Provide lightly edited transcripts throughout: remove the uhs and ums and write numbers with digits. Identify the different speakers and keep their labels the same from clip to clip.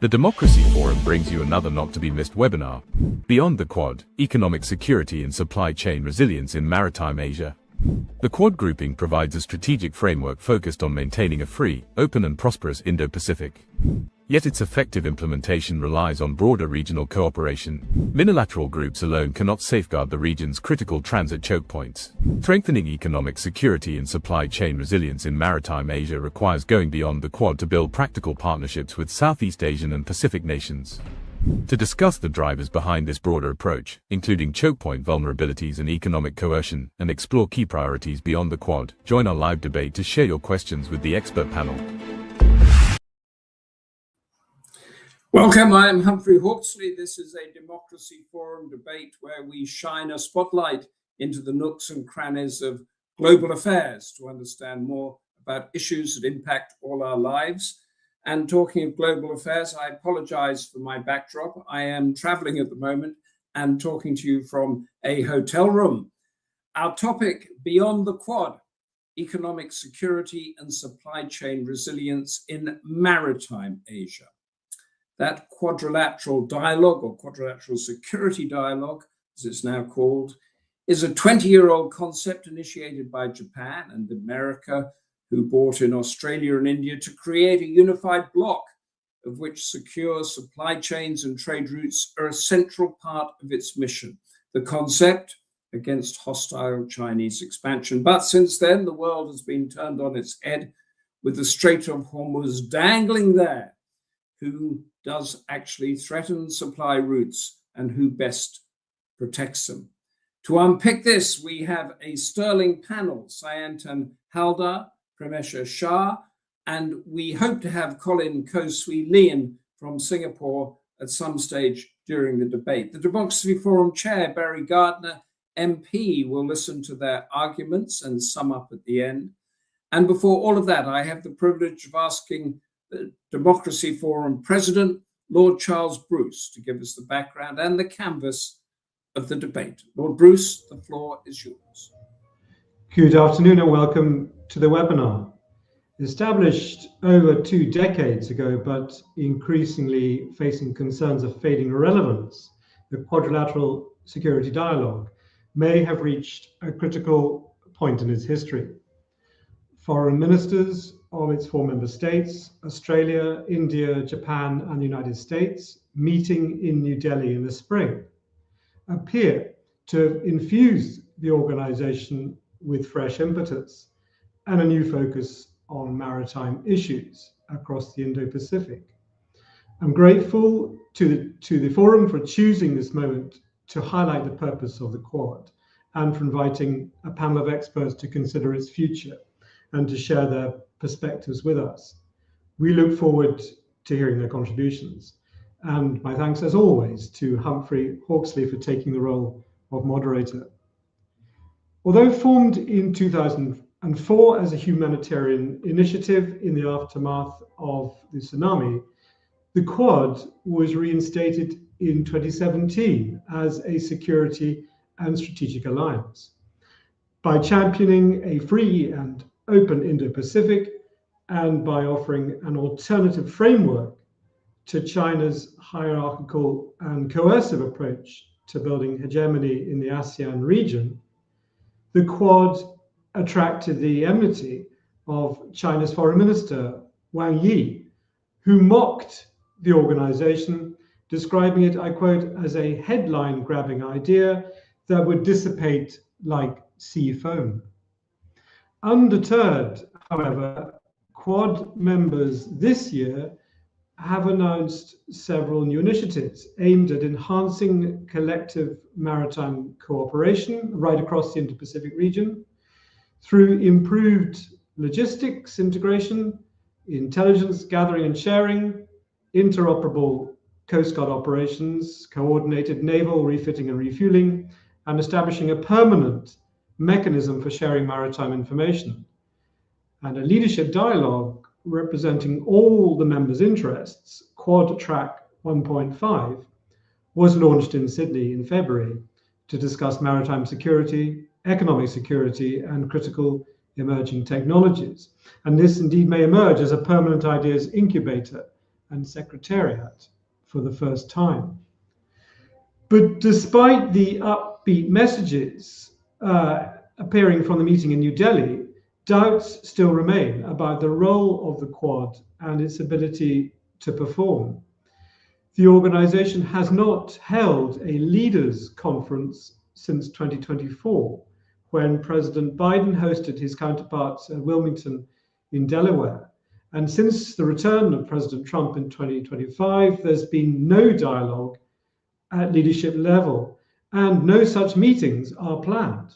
Speaker 1: The Democracy Forum brings you another not-to-be-missed webinar, Beyond the Quad, Economic Security and Supply Chain Resilience in Maritime Asia. The Quad grouping provides a strategic framework focused on maintaining a free, open and prosperous Indo-Pacific. Yet its effective implementation relies on broader regional cooperation. Minilateral groups alone cannot safeguard the region's critical transit choke points. Strengthening economic security and supply chain resilience in Maritime Asia requires going beyond the Quad to build practical partnerships with Southeast Asian and Pacific nations. To discuss the drivers behind this broader approach, including choke point vulnerabilities and economic coercion, and explore key priorities beyond the Quad, join our live debate to share your questions with the expert panel.
Speaker 2: Welcome, I am Humphrey Hawksley. This is a Democracy Forum debate where we shine a spotlight into the nooks and crannies of global affairs to understand more about issues that impact all our lives. And talking of global affairs, I apologize for my backdrop. I am traveling at the moment and talking to you from a hotel room. Our topic, Beyond the Quad, Economic Security and Supply Chain Resilience in Maritime Asia. That quadrilateral dialogue, or quadrilateral security dialogue, as it's now called, is a 20-year-old concept initiated by Japan and America, who brought in Australia and India to create a unified bloc of which secure supply chains and trade routes are a central part of its mission. The concept against hostile Chinese expansion. But since then, the world has been turned on its head with the Strait of Hormuz dangling there. Who does actually threaten supply routes and who best protects them? To unpick this, we have a sterling panel, SAYANTAN HALDAR, PREMESHA Shah, and we hope to have COLLIN Co-SWEE from Singapore at some stage during the debate. The Democracy Forum Chair, Barry Gardiner, MP, will listen to their arguments and sum up at the end. And before all of that, I have the privilege of asking the Democracy Forum President, Lord Charles Bruce, to give us the background and the canvas of the debate. Lord Bruce, the floor is yours.
Speaker 3: Good afternoon and welcome to the webinar. Established over 2 decades ago, but increasingly facing concerns of fading relevance, the quadrilateral security dialogue may have reached a critical point in its history. Foreign ministers of its 4 member states, Australia, India, Japan, and the United States, meeting in New Delhi in the spring, appear to have infused the organization with fresh impetus and a new focus on maritime issues across the Indo-Pacific. I'm grateful to the Forum for choosing this moment to highlight the purpose of the Quad and for inviting a panel of experts to consider its future and to share their perspectives with us. We look forward to hearing their contributions. And my thanks, as always, to Humphrey Hawksley for taking the role of moderator. Although formed in 2004 as a humanitarian initiative in the aftermath of the tsunami, the Quad was reinstated in 2017 as a security and strategic alliance. By championing a free and open Indo-Pacific, and by offering an alternative framework to China's hierarchical and coercive approach to building hegemony in the ASEAN region, the Quad attracted the enmity of China's Foreign Minister Wang Yi, who mocked the organization, describing it, I quote, as a headline-grabbing idea that would dissipate like sea foam. Undeterred, however, Quad members this year have announced several new initiatives aimed at enhancing collective maritime cooperation right across the Indo-Pacific region through improved logistics integration, intelligence gathering and sharing, interoperable Coast Guard operations, coordinated naval refitting and refueling, and establishing a permanent mechanism for sharing maritime information. And a leadership dialogue representing all the members' interests, Quad Track 1.5, was launched in Sydney in February to discuss maritime security, economic security, and critical emerging technologies. And this indeed may emerge as a permanent ideas incubator and Secretariat for the first time. But despite the upbeat messages appearing from the meeting in New Delhi, doubts still remain about the role of the Quad and its ability to perform. The organization has not held a leaders' conference since 2024, when President Biden hosted his counterparts at Wilmington in Delaware. And since the return of President Trump in 2025, there's been no dialogue at leadership level, and no such meetings are planned.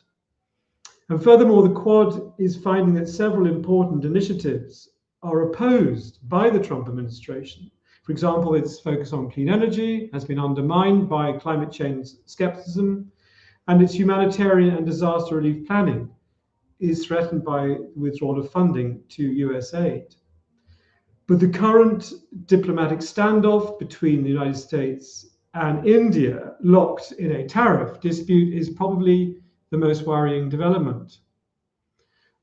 Speaker 3: And furthermore, the Quad is finding that several important initiatives are opposed by the Trump administration. For example, its focus on clean energy has been undermined by climate change skepticism, and its humanitarian and disaster relief planning is threatened by withdrawal of funding to US aid. But the current diplomatic standoff between the United States and India, locked in a tariff dispute, is probably the most worrying development.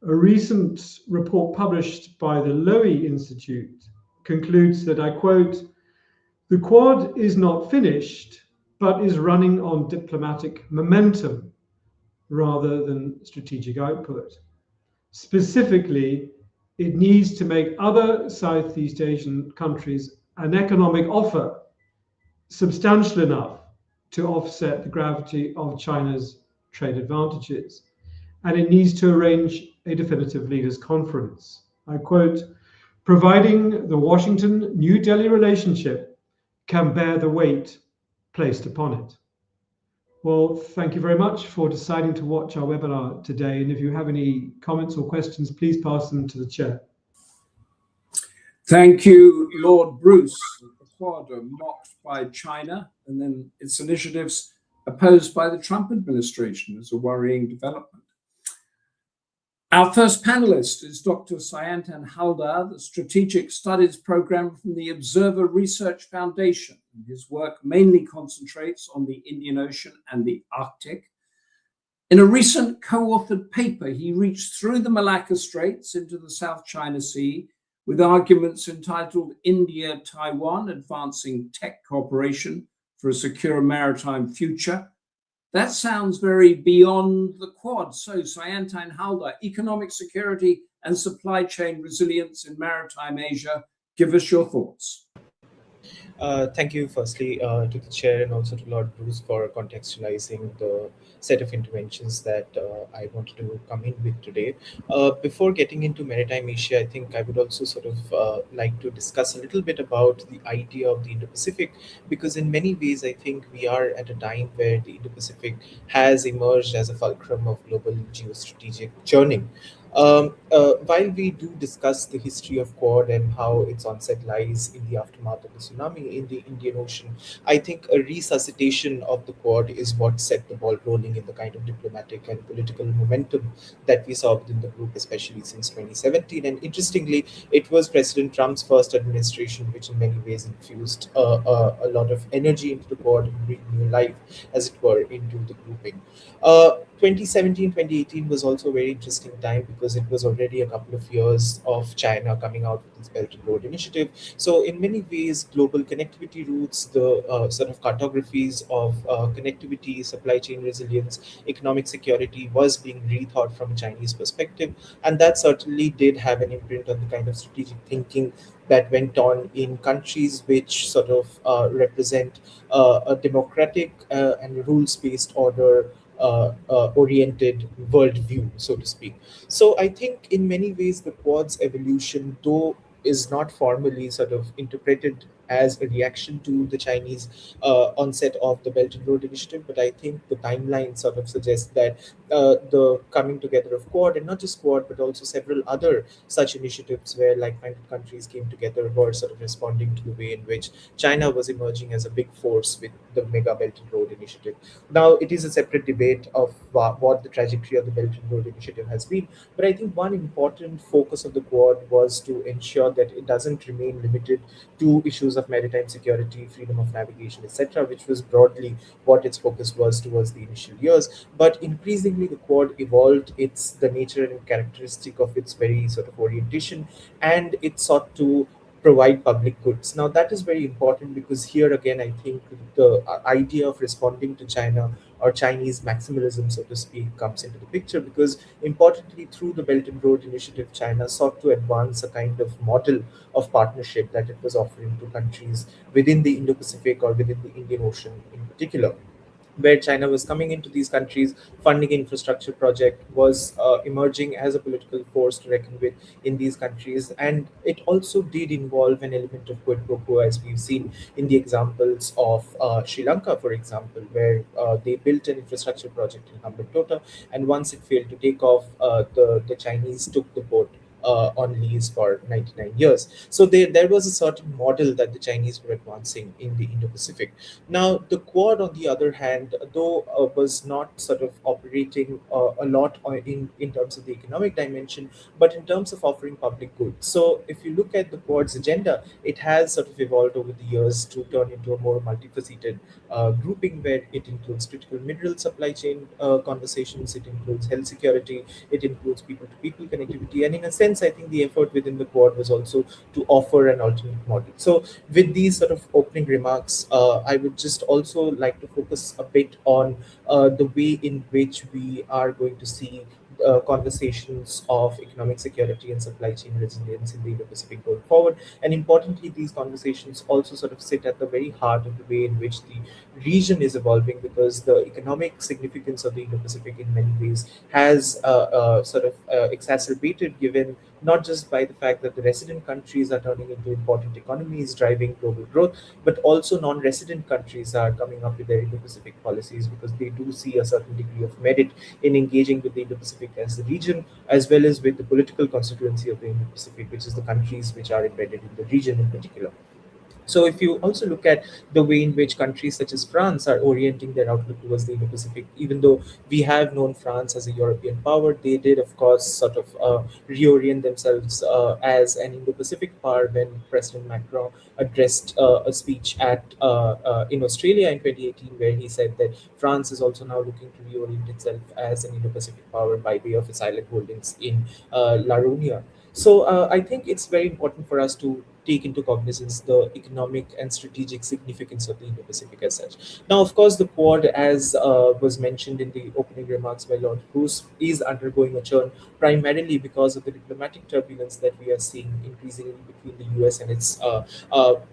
Speaker 3: A recent report published by the Lowy Institute concludes that, I quote, "The Quad is not finished, but is running on diplomatic momentum rather than strategic output. Specifically, it needs to make other Southeast Asian countries an economic offer substantial enough to offset the gravity of China's trade advantages. And it needs to arrange a definitive leaders' conference." I quote, "Providing the Washington-New Delhi relationship can bear the weight placed upon it." Well, thank you very much for deciding to watch our webinar today. And if you have any comments or questions, please pass them to the chair.
Speaker 2: Thank you, Lord Bruce. The Quad are mocked by China, and then its initiatives opposed by the Trump administration as a worrying development. Our first panelist is Dr. SAYANTAN HALDAR, the Strategic Studies Program from the Observer Research Foundation. His work mainly concentrates on the Indian Ocean and the Arctic. In a recent co-authored paper, he reached through the Malacca Straits into the South China Sea with arguments entitled India-Taiwan Advancing Tech Cooperation for a Secure Maritime Future. That sounds very beyond the Quad. So, SAYANTAN HALDAR, economic security and supply chain resilience in maritime Asia. Give us your thoughts.
Speaker 4: Thank you, firstly, to the chair and also to Lord Bruce for contextualizing the set of interventions that I wanted to come in with today. Before getting into maritime Asia, I think I would also sort of like to discuss a little bit about the idea of the Indo-Pacific, because in many ways, I think we are at a time where the Indo-Pacific has emerged as a fulcrum of global geostrategic churning. While we do discuss the history of Quad and how its onset lies in the aftermath of the tsunami in the Indian Ocean, I think a resuscitation of the Quad is what set the ball rolling in the kind of diplomatic and political momentum that we saw within the group, especially since 2017. And interestingly, it was President Trump's first administration which in many ways infused a lot of energy into the Quad and breathed new life, as it were, into the grouping. 2017-2018 was also a very interesting time because it was already a couple of years of China coming out with its Belt and Road Initiative. So in many ways, global connectivity routes, the sort of cartographies of connectivity, supply chain resilience, economic security was being rethought from a Chinese perspective. And that certainly did have an imprint on the kind of strategic thinking that went on in countries which sort of represent a democratic and rules-based order oriented worldview, so to speak. So I think in many ways the Quad's evolution, though is not formally sort of interpreted as a reaction to the Chinese onset of the Belt and Road Initiative, but I think the timeline sort of suggests that the coming together of Quad, and not just Quad, but also several other such initiatives where like-minded countries came together were sort of responding to the way in which China was emerging as a big force with the Mega Belt and Road Initiative. Now, it is a separate debate of what the trajectory of the Belt and Road Initiative has been, but I think one important focus of the Quad was to ensure that it doesn't remain limited to issues of maritime security, freedom of navigation, etc., which was broadly what its focus was towards the initial years. But increasingly, the Quad evolved the nature and characteristic of its very sort of orientation, and it sought to provide public goods. Now, that is very important because here again, I think the idea of responding to China or Chinese maximalism, so to speak, comes into the picture because importantly, through the Belt and Road Initiative, China sought to advance a kind of model of partnership that it was offering to countries within the Indo-Pacific or within the Indian Ocean in particular, where China was coming into these countries, funding infrastructure project, was emerging as a political force to reckon with in these countries. And it also did involve an element of quid pro quo, as we've seen in the examples of Sri Lanka, for example, where they built an infrastructure project in Hambantota, and once it failed to take off, the Chinese took the boat on lease for 99 years. So there was a certain model that the Chinese were advancing in the Indo-Pacific. Now, the Quad, on the other hand, though was not sort of operating a lot in terms of the economic dimension, but in terms of offering public goods. So, if you look at the Quad's agenda, it has sort of evolved over the years to turn into a more multifaceted grouping where it includes critical mineral supply chain conversations, it includes health security, it includes people-to-people connectivity, and in a sense, I think the effort within the Quad was also to offer an alternate model. So, with these sort of opening remarks, I would just also like to focus a bit on the way in which we are going to see conversations of economic security and supply chain resilience in the Indo-Pacific going forward. And importantly, these conversations also sort of sit at the very heart of the way in which the region is evolving, because the economic significance of the Indo-Pacific in many ways has sort of exacerbated, given not just by the fact that the resident countries are turning into important economies driving global growth, but also non-resident countries are coming up with their Indo-Pacific policies because they do see a certain degree of merit in engaging with the Indo-Pacific as the region, as well as with the political constituency of the Indo-Pacific, which is the countries which are embedded in the region in particular. So, if you also look at the way in which countries such as France are orienting their outlook towards the Indo-Pacific, even though we have known France as a European power, they did, of course, sort of reorient themselves as an Indo-Pacific power when President Macron addressed a speech at in Australia in 2018, where he said that France is also now looking to reorient itself as an Indo-Pacific power by way of its island holdings in La Reunion. So I think it's very important for us to take into cognizance the economic and strategic significance of the Indo-Pacific as such. Now, of course, the Quad, as was mentioned in the opening remarks by Lord Bruce, is undergoing a churn primarily because of the diplomatic turbulence that we are seeing increasingly between the US and its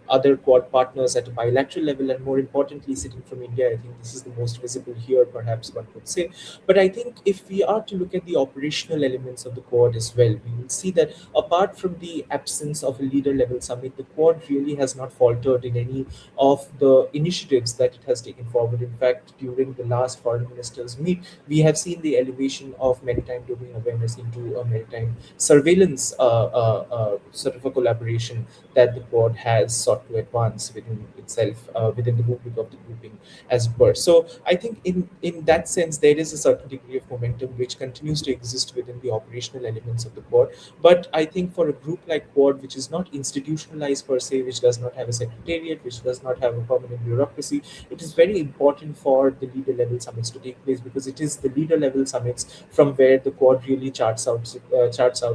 Speaker 4: other Quad partners at a bilateral level, and more importantly, sitting from India. I think this is the most visible here, perhaps one could say. But I think if we are to look at the operational elements of the Quad as well, we will see that apart from the absence of a leader level summit, the Quad really has not faltered in any of the initiatives that it has taken forward. In fact, during the last foreign ministers meet, we have seen the elevation of maritime domain awareness into a maritime surveillance sort of a collaboration that the Quad has sought to advance within itself, within the rubric of the grouping, as it were. So I think in that sense, there is a certain degree of momentum which continues to exist within the operational elements of the Quad. But I think for a group like Quad, which is not institutionalized per se, which does not have a secretariat, which does not have a permanent bureaucracy, it is very important for the leader level summits to take place, because it is the leader level summits from where the Quad really charts out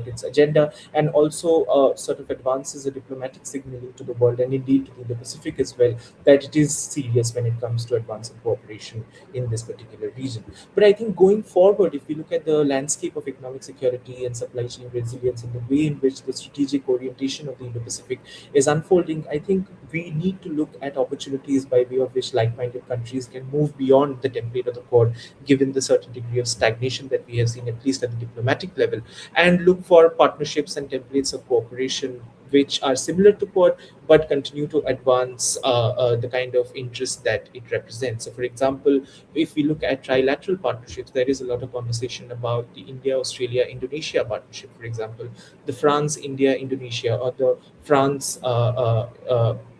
Speaker 4: its agenda, and also sort of advances a diplomatic signaling to the world, and indeed to the Pacific as well, that it is serious when it comes to advancing cooperation in this particular region. But I think going forward, if we look at the landscape of economic security and supply chain resilience and the way in which the strategic orientation of the Indo-Pacific is unfolding, I think we need to look at opportunities by way of which like-minded countries can move beyond the template of the Quad, given the certain degree of stagnation that we have seen, at least at the diplomatic level, and look for partnerships and templates of cooperation which are similar to Quad but continue to advance the kind of interest that it represents. So, for example, if we look at trilateral partnerships, there is a lot of conversation about the India, Australia, Indonesia partnership, for example, the France, India, Indonesia, or the France,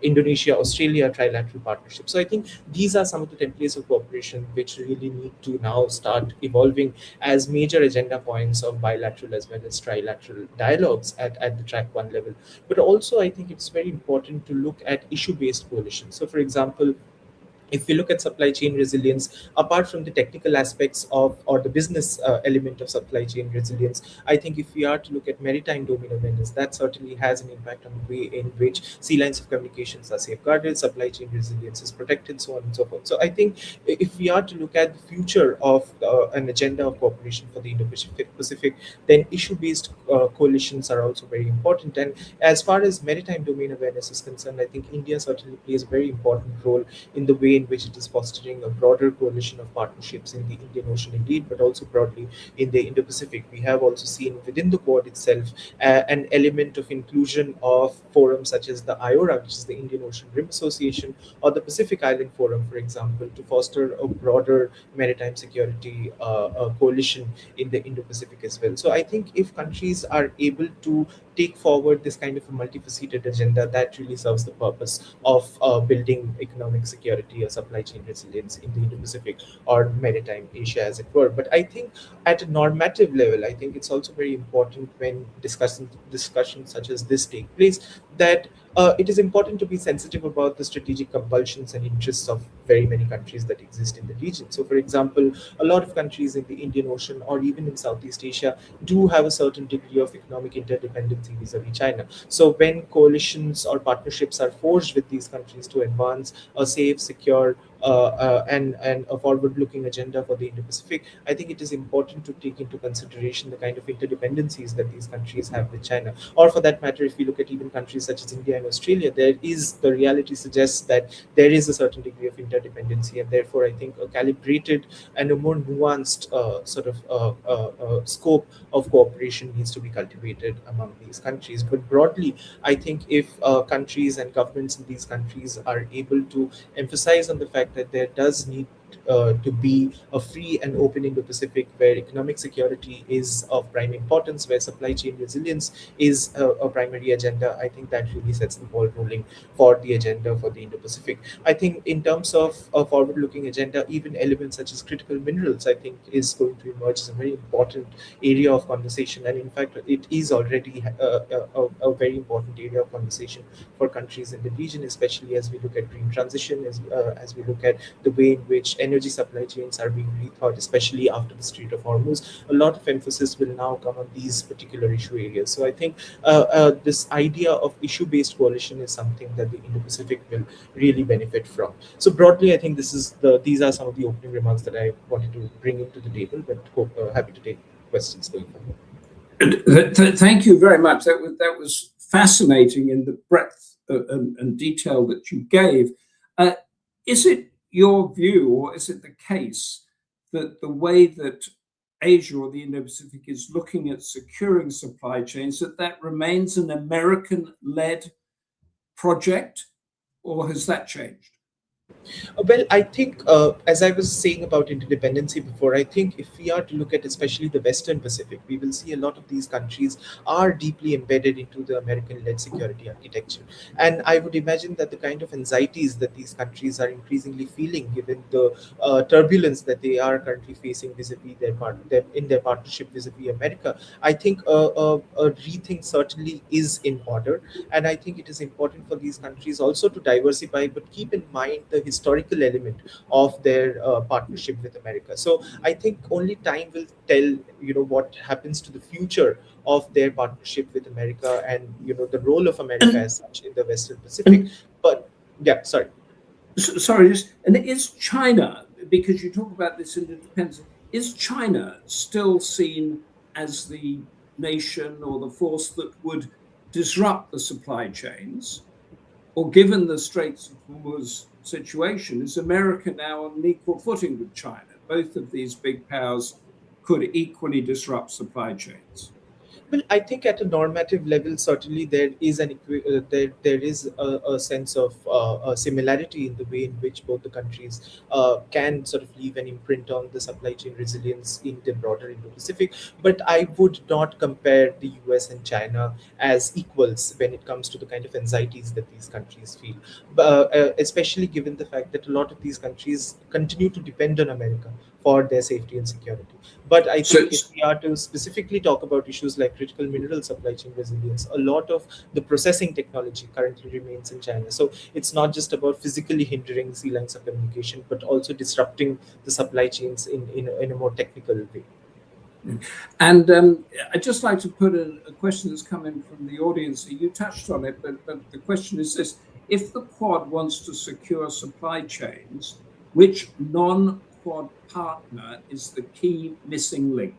Speaker 4: Indonesia, Australia trilateral partnership. So I think these are some of the templates of cooperation which really need to now start evolving as major agenda points of bilateral as well as trilateral dialogues at the track one level. But also, I think it's very important to look at issue-based coalitions. So, for example, if we look at supply chain resilience, apart from the technical aspects of or the business element of supply chain resilience, I think if we are to look at maritime domain awareness, that certainly has an impact on the way in which sea lines of communications are safeguarded, supply chain resilience is protected, so on and so forth. So I think if we are to look at the future of an agenda of cooperation for the Indo-Pacific, then issue-based coalitions are also very important. And as far as maritime domain awareness is concerned, I think India certainly plays a very important role in the way in which it is fostering a broader coalition of partnerships in the Indian Ocean, indeed, but also broadly in the Indo-Pacific. We have also seen within the Quad itself an element of inclusion of forums such as the IORA, which is the Indian Ocean Rim Association, or the Pacific Island Forum, for example, to foster a broader maritime security coalition in the Indo-Pacific as well. So I think if countries are able to take forward this kind of a multifaceted agenda, that really serves the purpose of building economic security or supply chain resilience in the Indo-Pacific or maritime Asia, as it were. But I think at a normative level, I think it's also very important when discussions such as this take place, that it is important to be sensitive about the strategic compulsions and interests of very many countries that exist in the region. So, for example, a lot of countries in the Indian Ocean or even in Southeast Asia do have a certain degree of economic interdependency vis-a-vis China. So, when coalitions or partnerships are forged with these countries to advance a safe, secure, and a forward-looking agenda for the Indo-Pacific, I think it is important to take into consideration the kind of interdependencies that these countries have with China. Or for that matter, if we look at even countries such as India and Australia, the reality suggests that there is a certain degree of interdependency, and therefore I think a calibrated and a more nuanced scope of cooperation needs to be cultivated among these countries. But broadly, I think if countries and governments in these countries are able to emphasize on the fact that there does need to be a free and open Indo-Pacific where economic security is of prime importance, where supply chain resilience is a primary agenda, I think that really sets the ball rolling for the agenda for the Indo-Pacific. I think in terms of a forward-looking agenda, even elements such as critical minerals, I think is going to emerge as a very important area of conversation. And in fact, it is already a very important area of conversation for countries in the region, especially as we look at green transition, as we look at the way in which energy supply chains are being rethought, especially after the Strait of Hormuz. A lot of emphasis will now come on these particular issue areas. So I think this idea of issue-based coalition is something that the Indo-Pacific will really benefit from. So broadly, I think these are some of the opening remarks that I wanted to bring into the table, but happy to take questions going forward.
Speaker 2: Thank you very much. That was fascinating in the breadth and detail that you gave. Is it your view, or is it the case that the way that Asia or the Indo-Pacific is looking at securing supply chains, that remains an American-led project, or has that changed?
Speaker 4: Well, I think, as I was saying about interdependency before, I think if we are to look at especially the Western Pacific, we will see a lot of these countries are deeply embedded into the American-led security architecture. And I would imagine that the kind of anxieties that these countries are increasingly feeling, given the turbulence that they are currently facing vis-a-vis their partnership vis-a-vis America, I think a rethink certainly is in order. And I think it is important for these countries also to diversify, but keep in mind the historical element of their partnership with America. So I think only time will tell, what happens to the future of their partnership with America and, the role of America as such in the Western Pacific. But yeah, sorry.
Speaker 2: And is China, because you talk about this interdependence, is China still seen as the nation or the force that would disrupt the supply chains? Or given the Straits of Hormuz situation, is America now on an equal footing with China? Both of these big powers could equally disrupt supply chains.
Speaker 4: Well, I think at a normative level, certainly there is there is a sense of a similarity in the way in which both the countries can sort of leave an imprint on the supply chain resilience in the broader Indo-Pacific. But I would not compare the US and China as equals when it comes to the kind of anxieties that these countries feel, especially given the fact that a lot of these countries continue to depend on America for their safety and security. But I think if we are to specifically talk about issues like critical mineral supply chain resilience, a lot of the processing technology currently remains in China. So it's not just about physically hindering sea lines of communication, but also disrupting the supply chains in a more technical way.
Speaker 2: And I'd just like to put a question that's come in from the audience. You touched on it, but the question is this: if the Quad wants to secure supply chains, which non-Quad partner is the key missing link?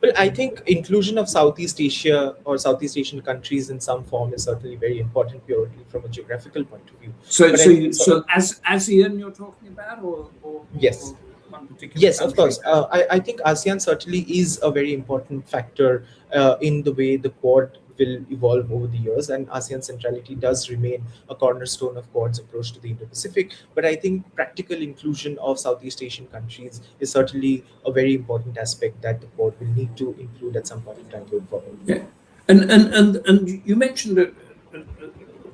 Speaker 4: Well, I think inclusion of Southeast Asia or Southeast Asian countries in some form is certainly very important, purely from a geographical point of view.
Speaker 2: So as ASEAN you're talking about, or
Speaker 4: yes.
Speaker 2: Or one particular
Speaker 4: yes,
Speaker 2: country?
Speaker 4: of course. I think ASEAN certainly is a very important factor in the way the Quad will evolve over the years, and ASEAN centrality does remain a cornerstone of Quad's approach to the Indo-Pacific. But I think practical inclusion of Southeast Asian countries is certainly a very important aspect that the Quad will need to include at some point in time going forward.
Speaker 2: Yeah, and you mentioned that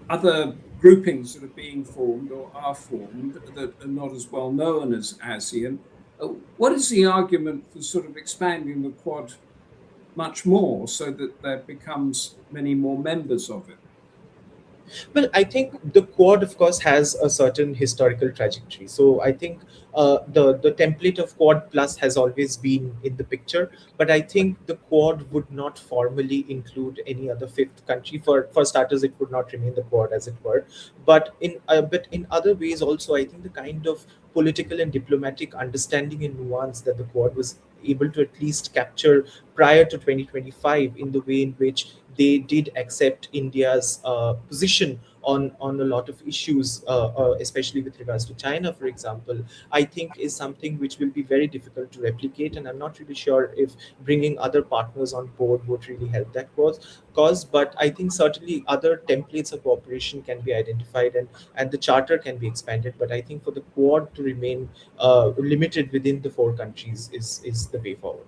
Speaker 2: other groupings that are being formed or are formed that are not as well known as ASEAN. What is the argument for sort of expanding the Quad much more so that there becomes many more members of it?
Speaker 4: Well, I think the Quad, of course, has a certain historical trajectory. So I think the template of Quad Plus has always been in the picture, but I think the Quad would not formally include any other fifth country. For starters, it would not remain the Quad, as it were. But in other ways also, I think the kind of political and diplomatic understanding and nuance that the Quad was able to at least capture prior to 2025, in the way in which they did accept India's position on a lot of issues, especially with regards to China, for example, I think is something which will be very difficult to replicate. And I'm not really sure if bringing other partners on board would really help that cause. But I think certainly other templates of cooperation can be identified, and the charter can be expanded. But I think for the Quad to remain limited within the 4 countries is the way forward.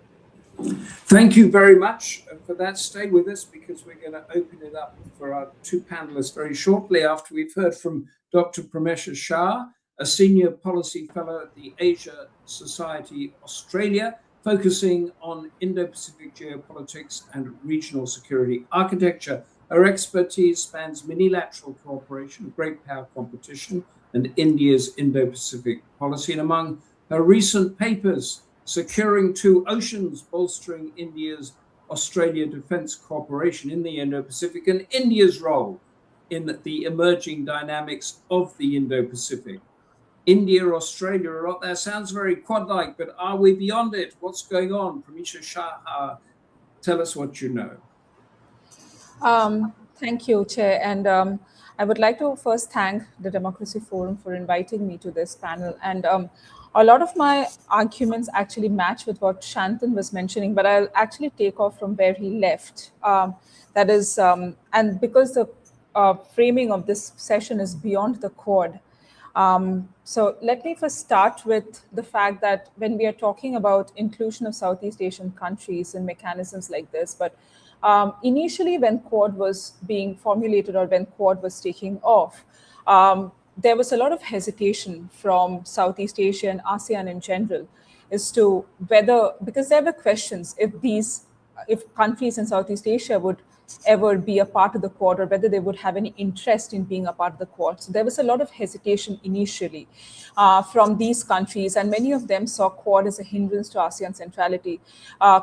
Speaker 2: Thank you very much for that. Stay with us, because we're going to open it up for our 2 panelists very shortly after we've heard from Dr. Premesha Shah, a Senior Policy Fellow at the Asia Society Australia, focusing on Indo-Pacific geopolitics and regional security architecture. Her expertise spans multilateral cooperation, great power competition, and India's Indo-Pacific policy. And among her recent papers, Securing 2 Oceans, Bolstering India's Australia Defence Cooperation in the Indo-Pacific, and India's role in the emerging dynamics of the Indo-Pacific. India, Australia are up there. Sounds very Quad-like, but are we beyond it? What's going on? Premesha Shah, tell us what you know.
Speaker 5: Thank you, Chair. And I would like to first thank the Democracy Forum for inviting me to this panel. And a lot of my arguments actually match with what Sayantan was mentioning, but I'll actually take off from where he left. That is, and because the framing of this session is beyond the Quad. So let me first start with the fact that when we are talking about inclusion of Southeast Asian countries in mechanisms like this, but initially when Quad was being formulated, or when Quad was taking off, there was a lot of hesitation from Southeast Asia and ASEAN in general as to whether, because there were questions if countries in Southeast Asia would ever be a part of the Quad, or whether they would have any interest in being a part of the Quad. So there was a lot of hesitation initially from these countries, and many of them saw Quad as a hindrance to ASEAN centrality.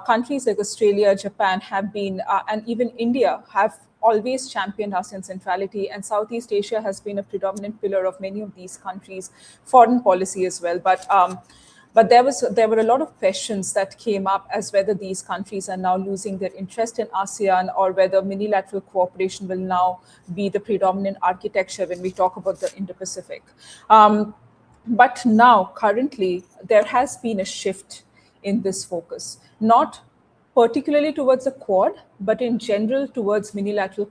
Speaker 5: Countries like Australia, Japan have been, and even India have always championed ASEAN centrality, and Southeast Asia has been a predominant pillar of many of these countries' foreign policy as well. But there were a lot of questions that came up as whether these countries are now losing their interest in ASEAN, or whether multilateral cooperation will now be the predominant architecture when we talk about the Indo-Pacific. But now, currently, there has been a shift in this focus, not particularly towards the Quad, but in general towards minilateral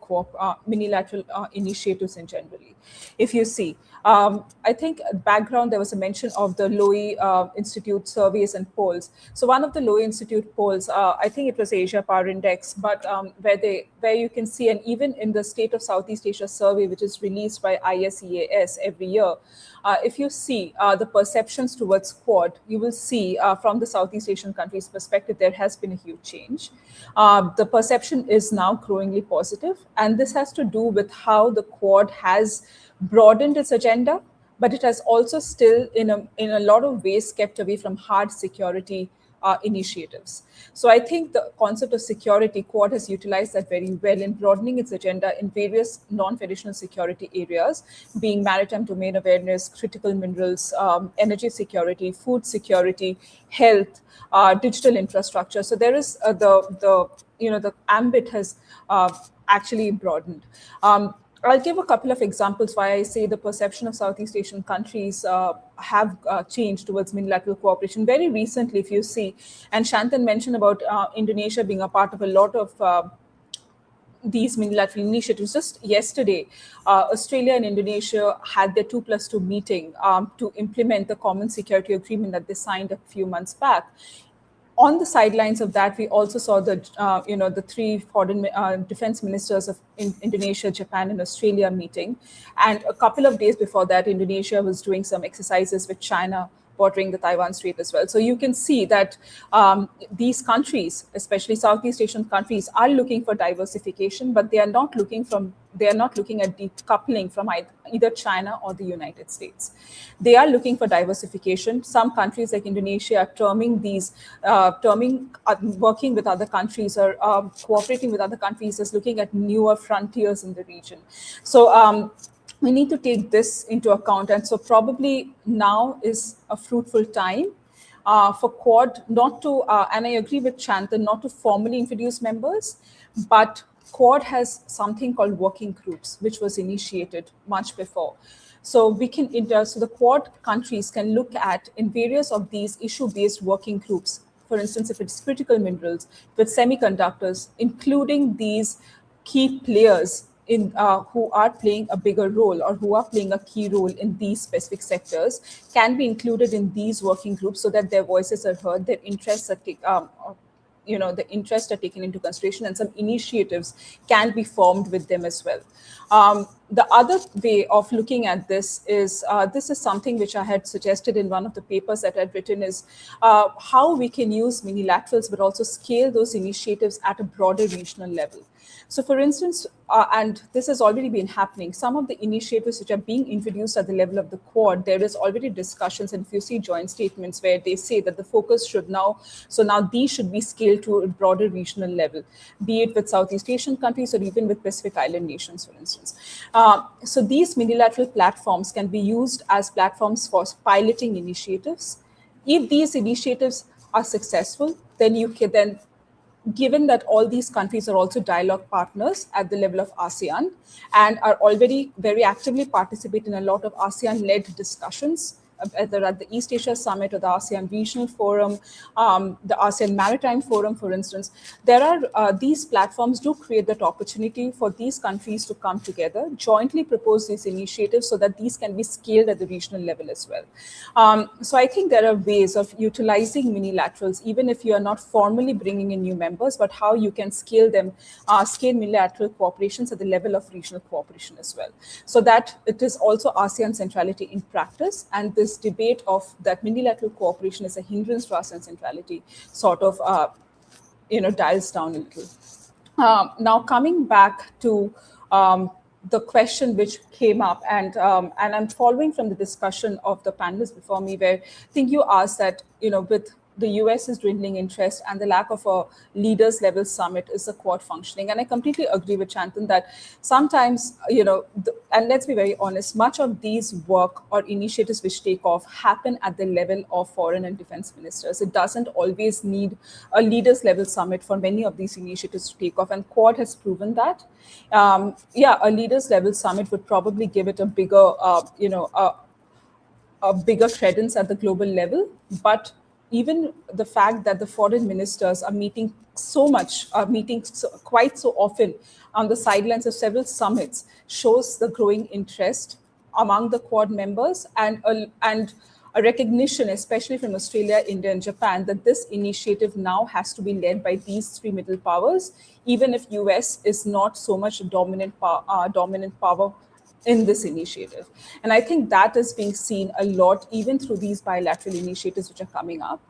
Speaker 5: initiatives in generally. If you see, I think background, there was a mention of the Lowy Institute surveys and polls. So one of the Lowy Institute polls, I think it was Asia Power Index, but where you can see, and even in the State of Southeast Asia survey, which is released by ISEAS every year, if you see the perceptions towards Quad, you will see from the Southeast Asian countries' perspective, there has been a huge change. The perception is now growingly positive, and this has to do with how the Quad has broadened its agenda, but it has also still, in a lot of ways, kept away from hard security initiatives. So I think the concept of security, Quad has utilized that very well in broadening its agenda in various non-traditional security areas, being maritime domain awareness, critical minerals, energy security, food security, health, digital infrastructure. So there is the ambit has actually broadened. I'll give a couple of examples why I say the perception of Southeast Asian countries have changed towards multilateral cooperation. Very recently, if you see, and Shantan mentioned about Indonesia being a part of a lot of these multilateral initiatives. Just yesterday, Australia and Indonesia had their 2+2 meeting to implement the common security agreement that they signed a few months back. On the sidelines of that, we also saw the three foreign defense ministers of Indonesia, Japan, and Australia meeting. And a couple of days before that, Indonesia was doing some exercises with China bordering the Taiwan Strait as well. So you can see that these countries, especially Southeast Asian countries, are looking for diversification, but they are not looking at decoupling from either China or the United States. They are looking for diversification. Some countries like Indonesia are working with other countries or cooperating with other countries as looking at newer frontiers in the region. So we need to take this into account. And so probably now is a fruitful time for Quad not to, and I agree with Shantan, not to formally introduce members, but Quad has something called working groups, which was initiated much before. So we can, so the Quad countries can look at in various of these issue-based working groups. For instance, if it's critical minerals, with semiconductors, including these key players who are playing a bigger role or who are playing a key role in these specific sectors, can be included in these working groups so that their voices are heard, their interests are the interests are taken into consideration, and some initiatives can be formed with them as well. The other way of looking at this is something which I had suggested in one of the papers that I'd written, is how we can use minilaterals, but also scale those initiatives at a broader regional level. So for instance, and this has already been happening, some of the initiatives which are being introduced at the level of the Quad, there is already discussions, and if you see joint statements where they say that the focus should now these should be scaled to a broader regional level, be it with Southeast Asian countries or even with Pacific Island nations, for instance. So these minilateral platforms can be used as platforms for piloting initiatives. If these initiatives are successful, then you can given that all these countries are also dialogue partners at the level of ASEAN and are already very actively participate in a lot of ASEAN-led discussions, either at the East Asia Summit or the ASEAN Regional Forum, the ASEAN Maritime Forum, for instance, there are these platforms do create that opportunity for these countries to come together, jointly propose these initiatives so that these can be scaled at the regional level as well. So I think there are ways of utilizing minilaterals, even if you are not formally bringing in new members, but how you can scale them, scale minilateral cooperations at the level of regional cooperation as well. So that it is also ASEAN centrality in practice, and this debate of that minilateral cooperation is a hindrance to ASEAN centrality sort of dials down a little. Now coming back to the question which came up, and I'm following from the discussion of the panelists before me, where I think you asked that, with the US's dwindling interest and the lack of a leaders level summit, is the Quad functioning? And I completely agree with Shantan that sometimes, and let's be very honest, much of these work or initiatives which take off happen at the level of foreign and defense ministers. It doesn't always need a leaders level summit for many of these initiatives to take off, and Quad has proven that. A leaders level summit would probably give it a bigger, a bigger credence at the global level, but even the fact that the foreign ministers are meeting quite so often on the sidelines of several summits shows the growing interest among the Quad members and a recognition, especially from Australia, India, and Japan, that this initiative now has to be led by these three middle powers, even if US is not so much a dominant power in this initiative. And I think that is being seen a lot, even through these bilateral initiatives which are coming up.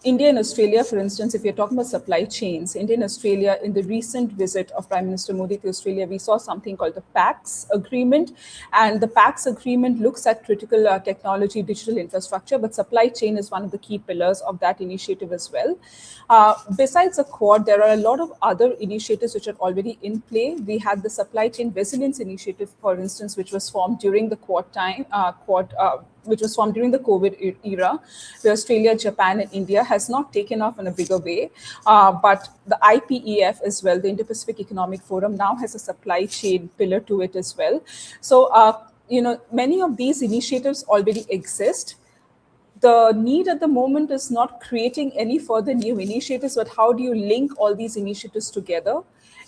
Speaker 5: India and Australia, for instance, if you're talking about supply chains, India and Australia, in the recent visit of Prime Minister Modi to Australia, we saw something called the PACS agreement. And the PACS agreement looks at critical technology, digital infrastructure, but supply chain is one of the key pillars of that initiative as well. Besides the Quad, there are a lot of other initiatives which are already in play. We had the Supply Chain Resilience Initiative, for instance, which was formed during the which was formed during the COVID era, where Australia, Japan, and India has not taken off in a bigger way. But the IPEF as well, the Indo-Pacific Economic Forum, now has a supply chain pillar to it as well. So, many of these initiatives already exist. The need at the moment is not creating any further new initiatives, but how do you link all these initiatives together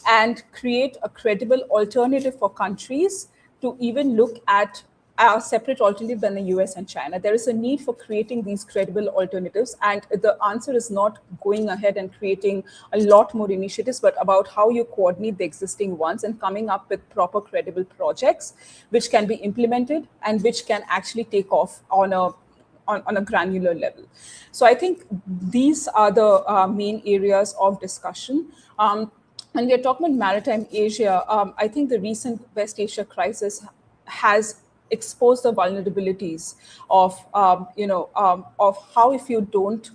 Speaker 5: and create a credible alternative for countries to even look at a separate alternative than the US and China. There is a need for creating these credible alternatives, and the answer is not going ahead and creating a lot more initiatives, but about how you coordinate the existing ones and coming up with proper credible projects which can be implemented and which can actually take off on a granular level. So I think these are the main areas of discussion. And we're talking about maritime Asia. I think the recent West Asia crisis has exposed the vulnerabilities of how, if you don't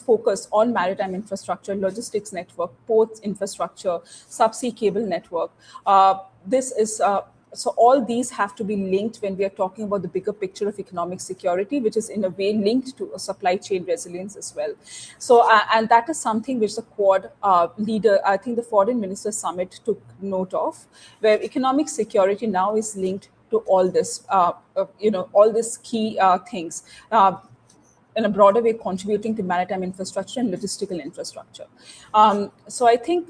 Speaker 5: focus on maritime infrastructure, logistics network, ports infrastructure, subsea cable network, so all these have to be linked when we are talking about the bigger picture of economic security, which is in a way linked to a supply chain resilience as well. So, and that is something which the Quad leader, I think the Foreign Minister Summit took note of, where economic security now is linked to all this, all these key things. In a broader way, contributing to maritime infrastructure and logistical infrastructure. So I think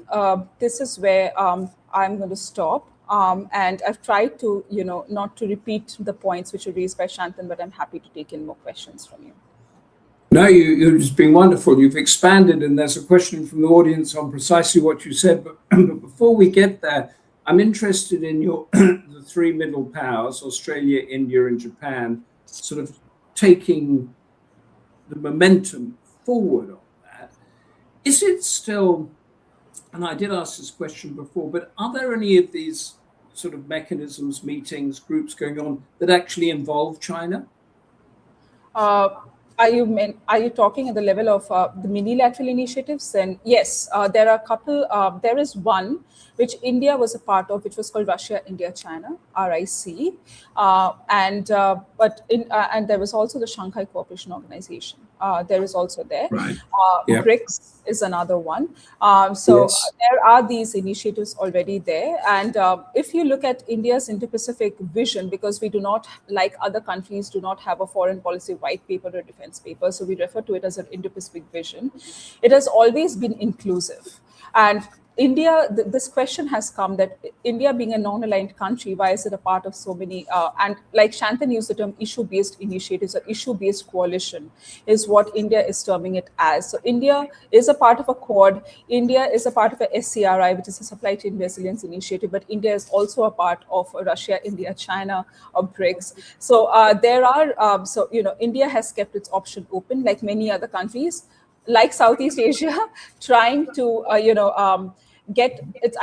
Speaker 5: this is where I'm going to stop. And I've tried to, not to repeat the points which were raised by Shantanu, but I'm happy to take in more questions from you.
Speaker 2: No, you've just been wonderful. You've expanded, and there's a question from the audience on precisely what you said. But before we get there, I'm interested in your the three middle powers, Australia, India, and Japan, sort of taking the momentum forward on that. Is it still, and I did ask this question before, but are there any of these sort of mechanisms, meetings, groups going on that actually involve China?
Speaker 5: Are you talking at the level of the minilateral initiatives? Then yes, there are a couple. There is one which India was a part of, which was called Russia, India, China, RIC, and there was also the Shanghai Cooperation Organization. There is also there.
Speaker 2: Right.
Speaker 5: Yep. BRICS is another one. Yes. There are these initiatives already there. And if you look at India's Indo-Pacific vision, because we do not, like other countries, do not have a foreign policy white paper or defense paper, so we refer to it as an Indo-Pacific vision. It has always been inclusive. And India, this question has come that India being a non-aligned country, why is it a part of so many, and like Shantanu used the term issue-based initiatives or issue-based coalition is what India is terming it as. So India is a part of a Quad, India is a part of a SCRI, which is a supply chain resilience initiative, but India is also a part of Russia, India, China, or BRICS. So India has kept its option open like many other countries, like Southeast Asia, trying to, I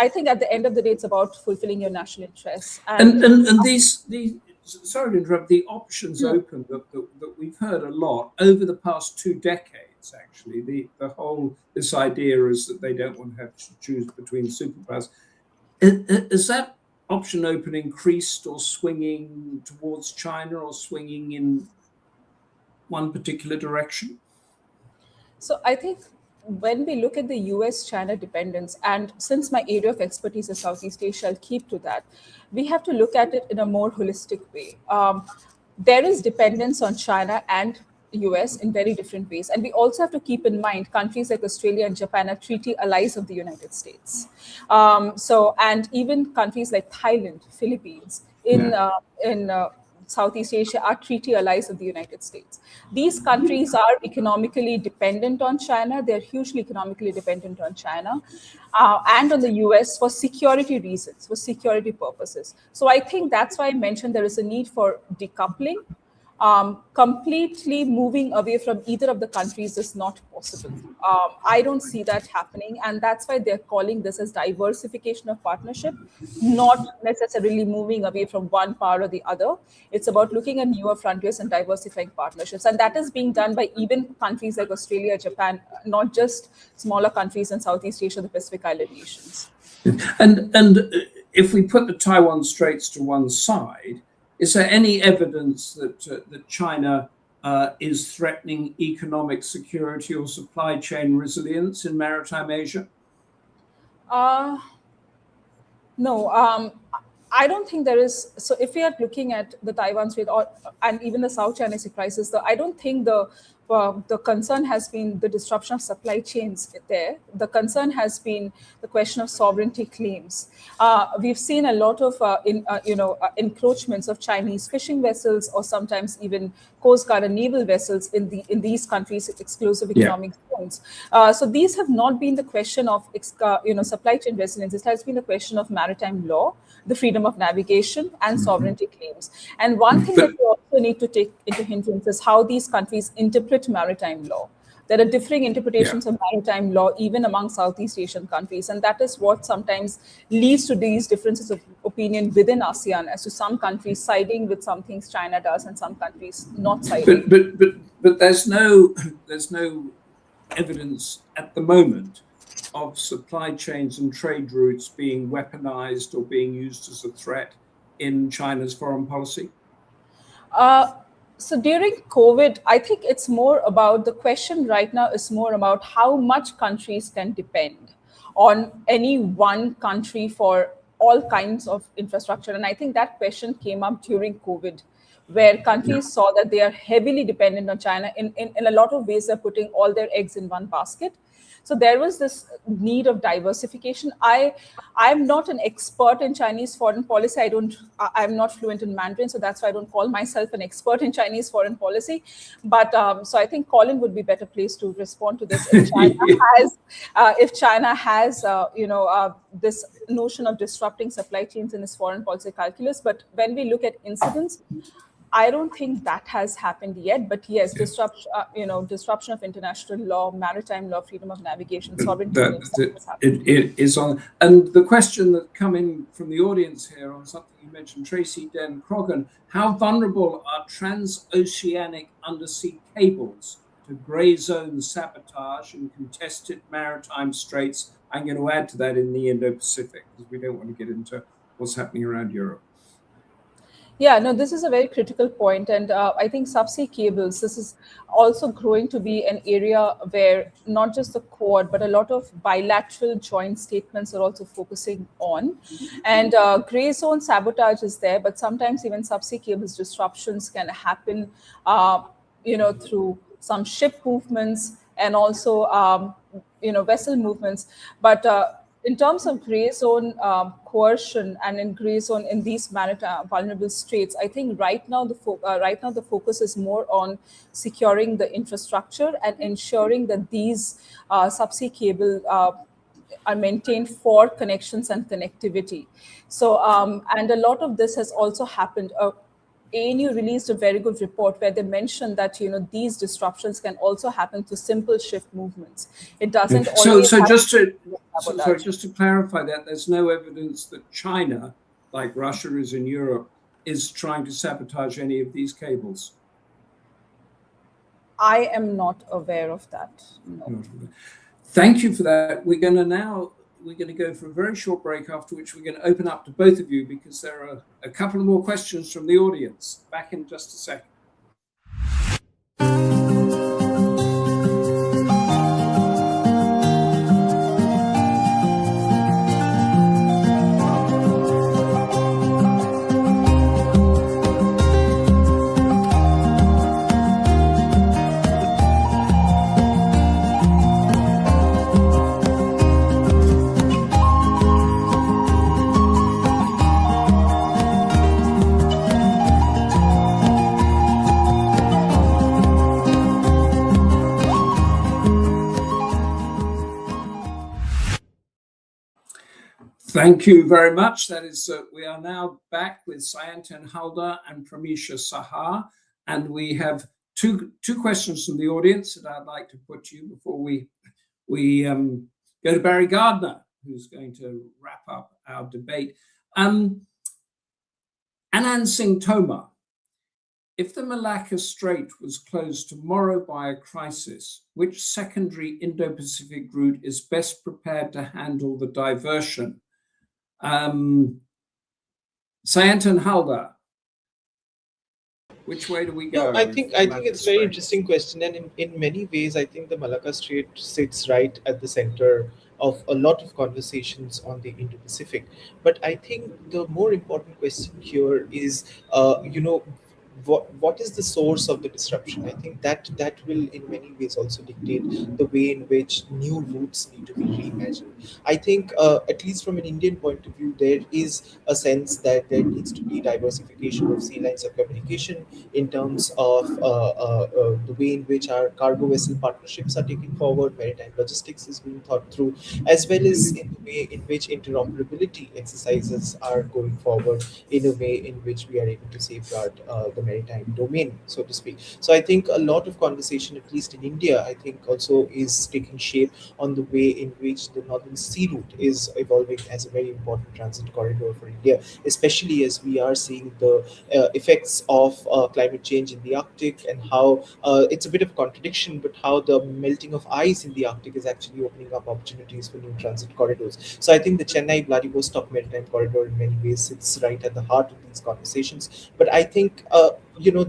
Speaker 5: think at the end of the day, it's about fulfilling your national interests.
Speaker 2: And these sorry to interrupt, the options open that we've heard a lot over the past 2 decades, actually, this idea is that they don't want to have to choose between superpowers. Is that option open increased or swinging towards China or swinging in one particular direction?
Speaker 5: So I think when we look at the US-China dependence, and since my area of expertise is Southeast Asia, I'll keep to that, we have to look at it in a more holistic way. There is dependence on China and US in very different ways. And we also have to keep in mind countries like Australia and Japan are treaty allies of the United States. And even countries like Thailand, Philippines, in Southeast Asia are treaty allies of the United States. These countries are economically dependent on China. They're hugely economically dependent on China and on the US for security reasons, for security purposes. So I think that's why I mentioned there is a need for decoupling. Completely moving away from either of the countries is not possible. I don't see that happening. And that's why they're calling this as diversification of partnership, not necessarily moving away from one part or the other. It's about looking at newer frontiers and diversifying partnerships. And that is being done by even countries like Australia, Japan, not just smaller countries in Southeast Asia, the Pacific Island nations.
Speaker 2: And if we put the Taiwan Straits to one side, is there any evidence that China is threatening economic security or supply chain resilience in maritime Asia?
Speaker 5: No, I don't think there is. So if we are looking at the Taiwan Strait and even the South China Sea crisis, I don't think the concern has been the disruption of supply chains there. The concern has been the question of sovereignty claims. We've seen a lot of encroachments of Chinese fishing vessels, or sometimes even Coast Guard and naval vessels in these countries' exclusive economic zones. So these have not been the question of supply chain resilience. It has been the question of maritime law, the freedom of navigation, and sovereignty claims. And one thing that we also need to take into hindrance is how these countries interpret maritime law. There are differing interpretations of maritime law even among Southeast Asian countries, and that is what sometimes leads to these differences of opinion within ASEAN, as to some countries siding with some things China does and some countries not siding.
Speaker 2: But there's no evidence at the moment of supply chains and trade routes being weaponized or being used as a threat in China's foreign policy?
Speaker 5: So during COVID, I think it's more about, the question right now is more about how much countries can depend on any one country for all kinds of infrastructure. And I think that question came up during COVID, where countries saw that they are heavily dependent on China. In a lot of ways, they're putting all their eggs in one basket. So there was this need of diversification. I'm not an expert in Chinese foreign policy. I'm not fluent in Mandarin, so that's why I don't call myself an expert in Chinese foreign policy. But so I think Colin would be better placed to respond to this. If China has this notion of disrupting supply chains in its foreign policy calculus. But when we look at incidents, I don't think that has happened yet, but yes, disruption of international law, maritime law, freedom of navigation, sovereignty.
Speaker 2: It is on. And the question that come in from the audience here on something you mentioned, Tracy Den Croggan, how vulnerable are transoceanic undersea cables to grey zone sabotage and contested maritime straits? I'm going to add to that in the Indo-Pacific, because we don't want to get into what's happening around Europe.
Speaker 5: Yeah, no, this is a very critical point. And I think subsea cables, this is also growing to be an area where not just the Quad, but a lot of bilateral joint statements are also focusing on. And gray zone sabotage is there, but sometimes even subsea cables disruptions can happen, through some ship movements and also, vessel movements. But in terms of gray zone coercion and in gray zone in these maritime vulnerable straits, I think right now the focus is more on securing the infrastructure and ensuring that these subsea cable are maintained for connections and connectivity. So and a lot of this has also happened. ANU released a very good report where they mentioned that these disruptions can also happen to simple shift movements. It doesn't always.
Speaker 2: So just to clarify that, there's no evidence that China, like Russia is in Europe, is trying to sabotage any of these cables.
Speaker 5: I am not aware of that. No.
Speaker 2: Thank you for that. We're going to go for a very short break, after which we're going to open up to both of you, because there are a couple of more questions from the audience. Back in just a second. Thank you very much. That is, we are now back with SAYANTAN HALDAR and PREMESHA SAHA, and we have two questions from the audience that I'd like to put to you before we go to Barry Gardiner, who's going to wrap up our debate. Anand Singh Tomar, if the Malacca Strait was closed tomorrow by a crisis, which secondary Indo-Pacific route is best prepared to handle the diversion? SAYANTAN HALDAR, which way do we go?
Speaker 4: No, I think it's a very interesting question, and in many ways, I think the Malacca Strait sits right at the center of a lot of conversations on the Indo-Pacific. But I think the more important question here is, what is the source of the disruption? I think that will in many ways also dictate the way in which new routes need to be reimagined. I think at least from an Indian point of view, there is a sense that there needs to be diversification of sea lines of communication in terms of the way in which our cargo vessel partnerships are taken forward, maritime logistics is being thought through, as well as in the way in which interoperability exercises are going forward in a way in which we are able to safeguard the maritime domain, so to speak. So I think a lot of conversation, at least in India, I think also is taking shape on the way in which the Northern Sea Route is evolving as a very important transit corridor for India, especially as we are seeing the effects of climate change in the Arctic, and how it's a bit of a contradiction, but how the melting of ice in the Arctic is actually opening up opportunities for new transit corridors. So I think the Chennai-Vladivostok Maritime Corridor in many ways sits right at the heart of these conversations. But I think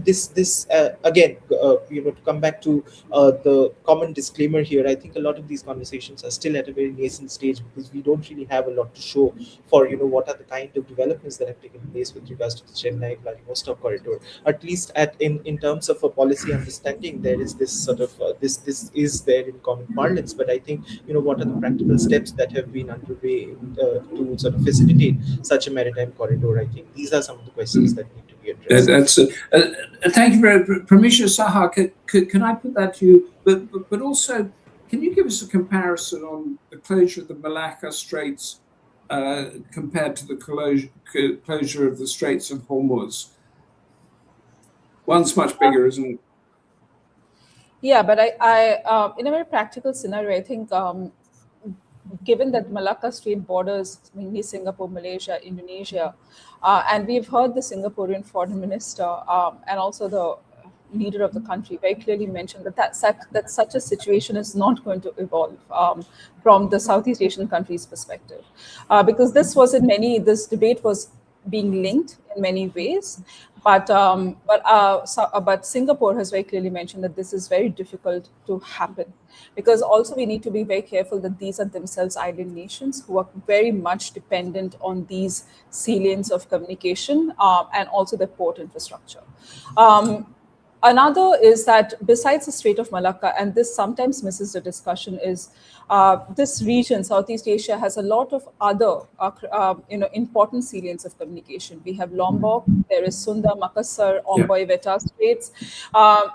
Speaker 4: this again, to come back to the common disclaimer here, I think a lot of these conversations are still at a very nascent stage, because we don't really have a lot to show for what are the kind of developments that have taken place with regards to the Chennai Vladivostok corridor. At least in terms of a policy understanding, there is this sort of this is there in common parlance. But I think what are the practical steps that have been underway to sort of facilitate such a maritime corridor? I think these are some of the questions that need to be addressed.
Speaker 2: That's thank you very much. PREMESHA SAHA, can I put that to you? But also, can you give us a comparison on the closure of the Malacca Straits compared to the closure of the Straits of Hormuz? One's much bigger, isn't it?
Speaker 5: Yeah, but I in a very practical scenario, I think given that Malacca Strait borders mainly Singapore, Malaysia, Indonesia, and we've heard the Singaporean foreign minister and also the leader of the country very clearly mentioned that such a situation is not going to evolve from the Southeast Asian countries' perspective, because this debate was being linked in many ways. But Singapore has very clearly mentioned that this is very difficult to happen, because also we need to be very careful that these are themselves island nations who are very much dependent on these sea lanes of communication and also the port infrastructure. Another is that besides the Strait of Malacca, and this sometimes misses the discussion, is this region, Southeast Asia, has a lot of other important sea lanes of communication. We have Lombok, there is Sunda, Makassar, Omboy, Veta Straits.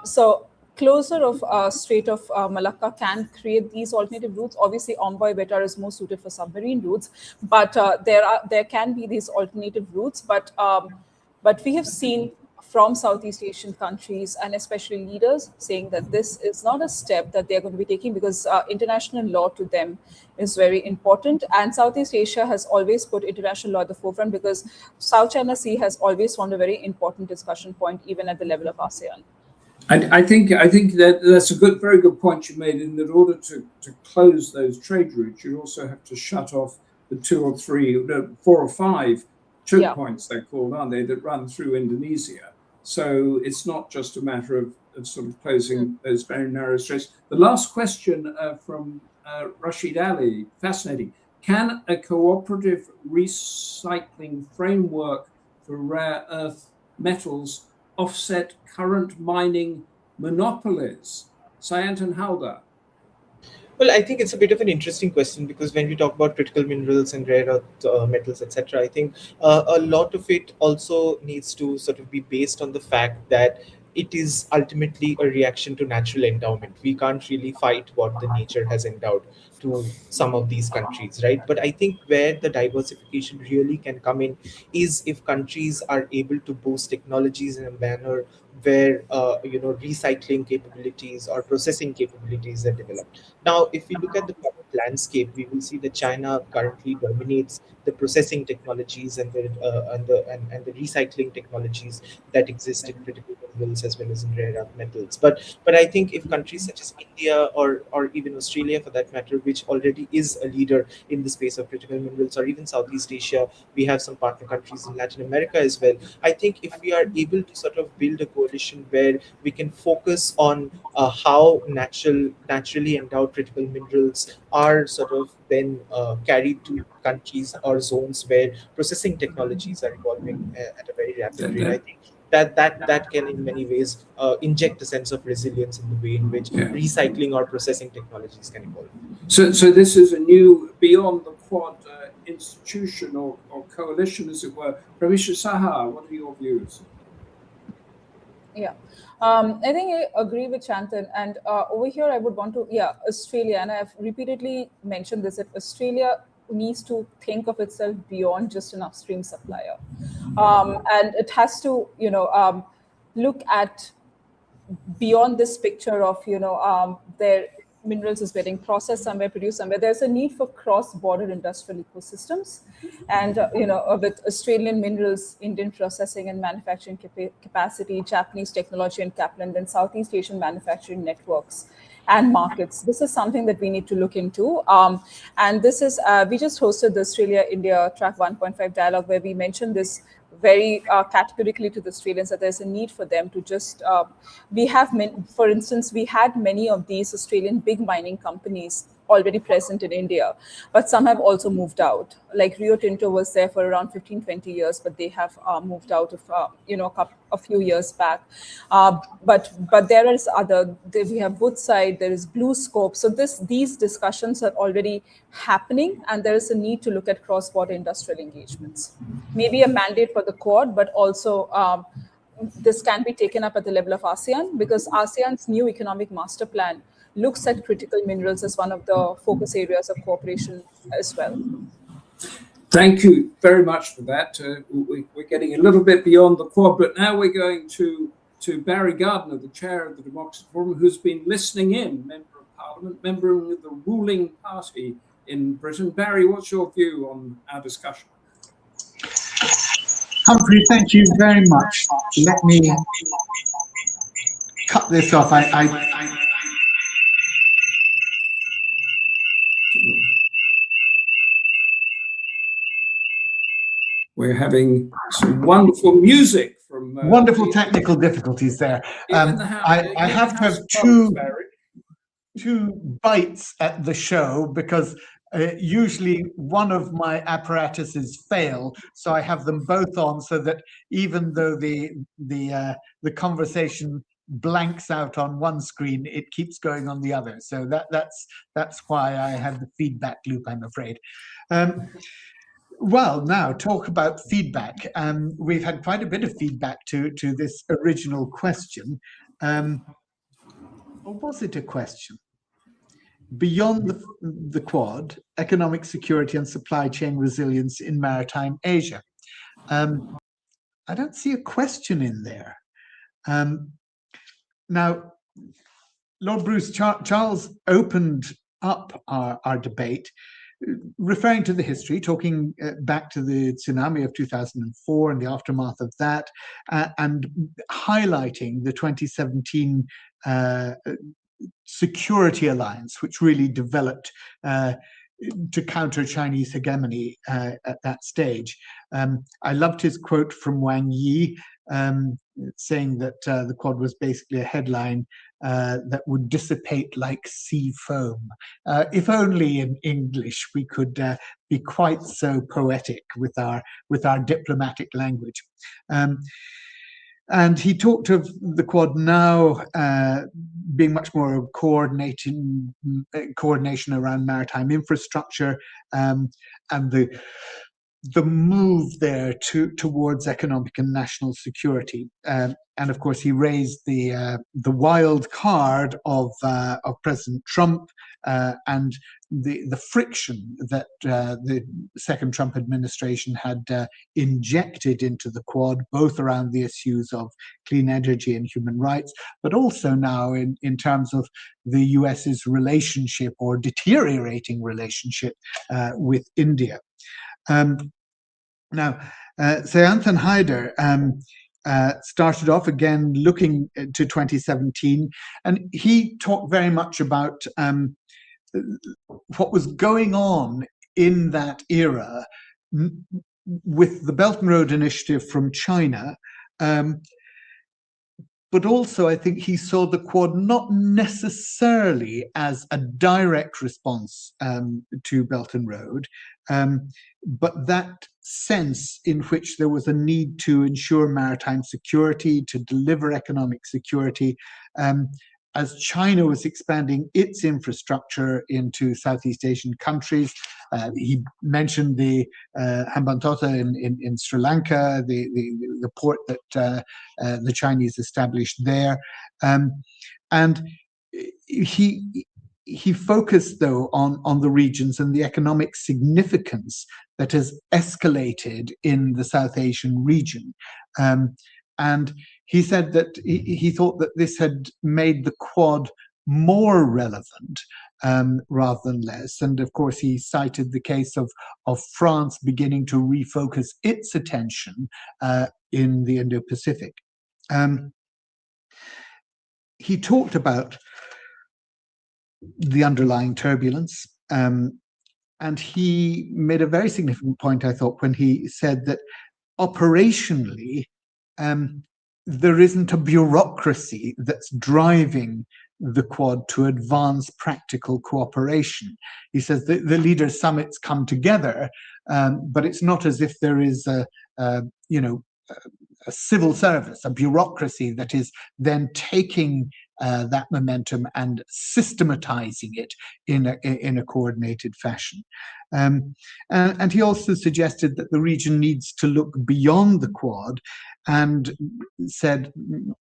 Speaker 5: So closure of Strait of Malacca can create these alternative routes. Obviously, Omboy, Veta is more suited for submarine routes, but there can be these alternative routes. But we have seen from Southeast Asian countries, and especially leaders, saying that this is not a step that they're going to be taking, because international law to them is very important. And Southeast Asia has always put international law at the forefront, because South China Sea has always formed a very important discussion point, even at the level of ASEAN.
Speaker 2: I think that's a very good point you made. In that order to close those trade routes, you also have to shut off the 4 or 5 choke points, they're called, aren't they, that run through Indonesia. So it's not just a matter of sort of closing those very narrow straits. The last question from Rashid Ali, fascinating. Can a cooperative recycling framework for rare earth metals offset current mining monopolies? SAYANTAN HALDAR.
Speaker 4: Well, I think it's a bit of an interesting question, because when we talk about critical minerals and rare earth metals, etc., I think a lot of it also needs to sort of be based on the fact that it is ultimately a reaction to natural endowment. We can't really fight what the nature has endowed to some of these countries, right? But I think where the diversification really can come in is if countries are able to boost technologies in a manner where recycling capabilities or processing capabilities are developed. Now, if we look at the current landscape, we will see that China currently dominates the processing technologies and the recycling technologies that exist in critical minerals as well as in rare earth metals. But I think if countries such as India or even Australia, for that matter, which already is a leader in the space of critical minerals, or even Southeast Asia, we have some partner countries in Latin America as well. I think if we are able to sort of build a coalition where we can focus on how naturally endowed critical minerals are sort of then carried to countries or zones where processing technologies are evolving at a very rapid
Speaker 2: That,
Speaker 4: rate, I
Speaker 2: that,
Speaker 4: think that can in many ways inject a sense of resilience in the way in which
Speaker 2: yeah.
Speaker 4: recycling or processing technologies can evolve.
Speaker 2: So this is a new, beyond the Quad institution or coalition, as it were. PREMESHA, SAHA, what are your views?
Speaker 5: Yeah, I think I agree with Shantan. And over here, I would want to, Australia, and I've repeatedly mentioned this, that Australia needs to think of itself beyond just an upstream supplier. And it has to, look at beyond this picture of, their minerals is getting processed somewhere, produced somewhere. There's a need for cross-border industrial ecosystems, and with Australian minerals, Indian processing and manufacturing capacity, Japanese technology and capital, and then Southeast Asian manufacturing networks and markets. This is something that we need to look into. And this is, we just hosted the Australia-India Track 1.5 dialogue, where we mentioned this very categorically to the Australians, that there's a need for them to just, for instance, we had many of these Australian big mining companies already present in India, but some have also moved out. Like Rio Tinto was there for around 15, 20 years, but they have moved out of, a few years back. But there is we have Woodside, there is Blue Scope. So these discussions are already happening, and there is a need to look at cross-border industrial engagements. Maybe a mandate for the Quad, but also this can be taken up at the level of ASEAN, because ASEAN's new economic master plan looks at critical minerals as one of the focus areas of cooperation as well.
Speaker 2: Thank you very much for that. We're getting a little bit beyond the Quad, but now we're going to Barry Gardiner, the chair of the Democracy Forum, who's been listening in, member of Parliament, member of the ruling party in Britain. Barry, what's your view on our discussion?
Speaker 6: Humphrey, thank you very much. Let me cut this off.
Speaker 2: We're having some wonderful music from...
Speaker 6: wonderful technical difficulties there. I have to have two bites at the show, because usually one of my apparatuses fail, so I have them both on, so that even though the conversation blanks out on one screen, it keeps going on the other. So that's why I have the feedback loop, I'm afraid. Well, now talk about feedback. We've had quite a bit of feedback to this original question. Or was it a question? Beyond the Quad, economic security and supply chain resilience in maritime Asia. I don't see a question in there. Now, Lord Bruce, Charles opened up our debate, referring to the history, talking back to the tsunami of 2004 and the aftermath of that, and highlighting the 2017 security alliance, which really developed to counter Chinese hegemony at that stage. I loved his quote from Wang Yi, saying that the Quad was basically a headline that would dissipate like sea foam. If only in English we could be quite so poetic with our diplomatic language. And he talked of the Quad now being much more of coordination around maritime infrastructure, and the the move there towards economic and national security. And of course, he raised the wild card of President Trump and the friction that the second Trump administration had injected into the Quad, both around the issues of clean energy and human rights, but also now in terms of the US's relationship or deteriorating relationship with India. Now, Sayanthan Haider started off again looking to 2017, and he talked very much about what was going on in that era with the Belt and Road Initiative from China. But also, I think he saw the Quad not necessarily as a direct response to Belt and Road, but that sense in which there was a need to ensure maritime security, to deliver economic security, as China was expanding its infrastructure into Southeast Asian countries. He mentioned the Hambantota in Sri Lanka, the port that the Chinese established there. And he focused, though, on the regions and the economic significance that has escalated in the South Asian region. And he said that he thought that this had made the Quad more relevant rather than less. And of course, he cited the case of France beginning to refocus its attention in the Indo-Pacific. He talked about the underlying turbulence, and he made a very significant point, I thought, when he said that operationally, there isn't a bureaucracy that's driving the Quad to advance practical cooperation. He says that the leaders' summits come together, but it's not as if there is a civil service, a bureaucracy that is then taking that momentum and systematizing it in a coordinated fashion. And he also suggested that the region needs to look beyond the Quad, and said,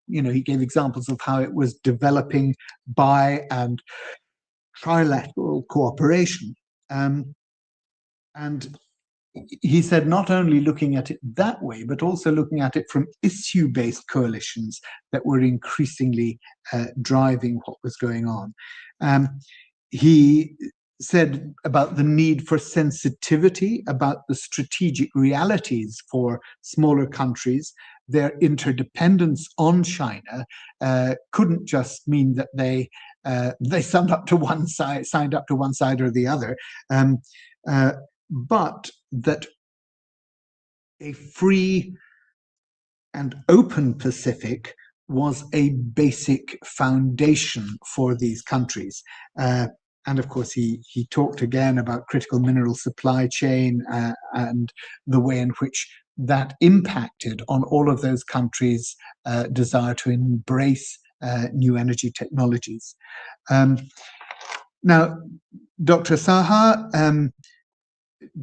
Speaker 6: he gave examples of how it was developing bi and trilateral cooperation. And he said not only looking at it that way, but also looking at it from issue-based coalitions that were increasingly driving what was going on. He said about the need for sensitivity, about the strategic realities for smaller countries. Their interdependence on China couldn't just mean that they signed up to one side or the other, but that a free and open Pacific was a basic foundation for these countries. And of course, he talked again about critical mineral supply chain and the way in which that impacted on all of those countries' desire to embrace new energy technologies. Now, Dr. Saha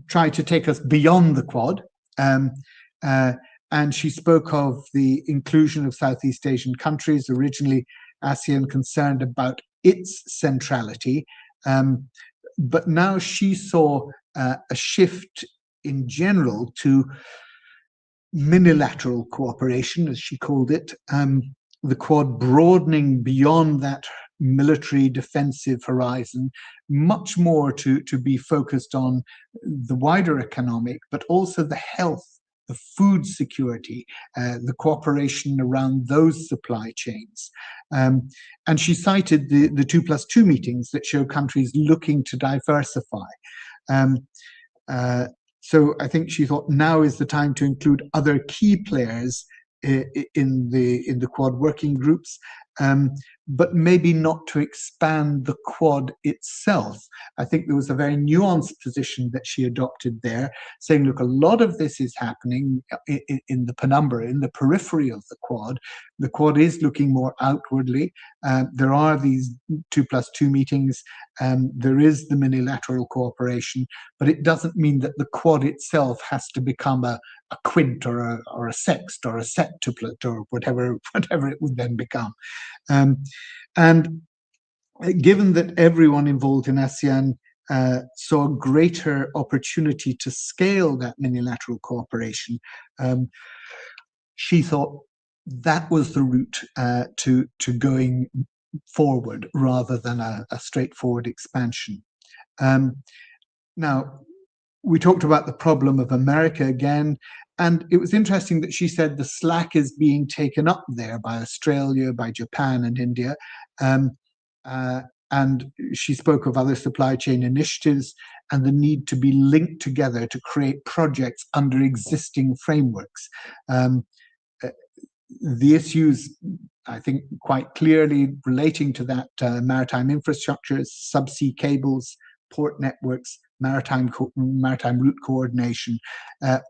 Speaker 6: tried to take us beyond the Quad, and she spoke of the inclusion of Southeast Asian countries, originally ASEAN concerned about its centrality. But now she saw a shift in general to minilateral cooperation, as she called it, the Quad broadening beyond that military defensive horizon, much more to be focused on the wider economic, but also the health, the food security, the cooperation around those supply chains. And she cited the 2+2 meetings that show countries looking to diversify. So I think she thought now is the time to include other key players in the Quad working groups, but maybe not to expand the Quad itself. I think there was a very nuanced position that she adopted there, saying, look, a lot of this is happening in the penumbra, in the periphery of the Quad. The Quad is looking more outwardly. There are these 2+2 meetings. There is the minilateral cooperation, but it doesn't mean that the Quad itself has to become a quint or a sext or a septuplet or whatever it would then become. And given that everyone involved in ASEAN saw a greater opportunity to scale that minilateral cooperation, she thought that was the route to going forward rather than a straightforward expansion. Now, we talked about the problem of America again, and it was interesting that she said the slack is being taken up there by Australia, by Japan and India. And she spoke of other supply chain initiatives and the need to be linked together to create projects under existing frameworks. The issues, I think, quite clearly relating to that maritime infrastructures, subsea cables, port networks, maritime route coordination,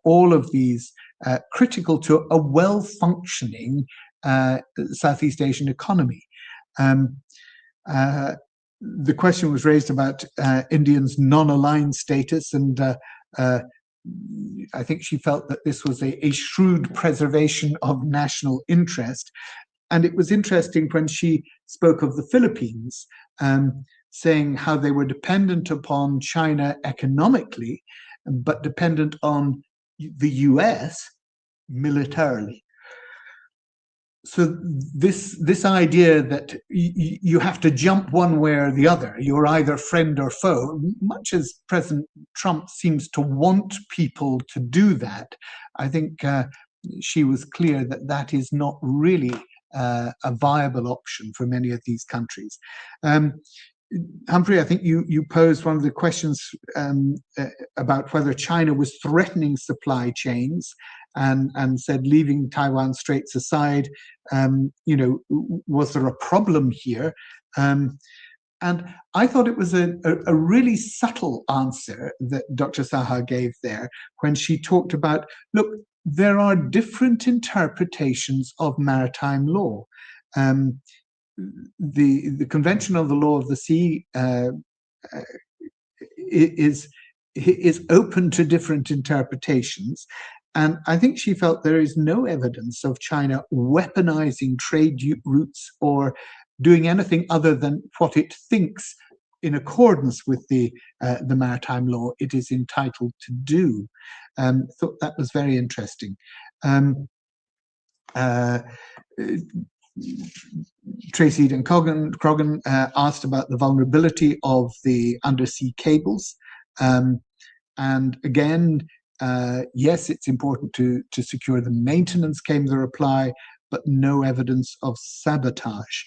Speaker 6: all of these critical to a well-functioning Southeast Asian economy. The question was raised about Indians' non-aligned status, and I think she felt that this was a shrewd preservation of national interest. And it was interesting when she spoke of the Philippines, saying how they were dependent upon China economically, but dependent on the US militarily. So this idea that you have to jump one way or the other, you're either friend or foe, much as President Trump seems to want people to do that, I think she was clear that that is not really a viable option for many of these countries. Humphrey, I think you posed one of the questions about whether China was threatening supply chains, and said, leaving Taiwan Straits aside, was there a problem here? And I thought it was a really subtle answer that Dr. Saha gave there when she talked about, look, there are different interpretations of maritime law. The Convention on the Law of the Sea is open to different interpretations. And I think she felt there is no evidence of China weaponizing trade routes or doing anything other than what it thinks, in accordance with the maritime law, it is entitled to do. Thought that was very interesting. Tracy Eden Croggan asked about the vulnerability of the undersea cables. And again, yes, it's important to secure the maintenance, came the reply, but no evidence of sabotage.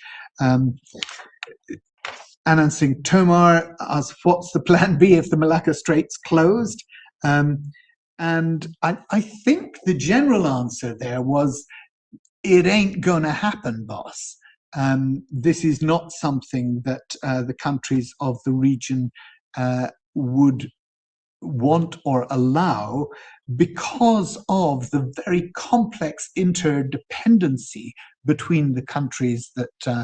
Speaker 6: Anand Singh Tomar asked, what's the plan B if the Malacca Straits closed? And I think the general answer there was, it ain't gonna happen, boss. This is not something that the countries of the region would want or allow, because of the very complex interdependency between the countries that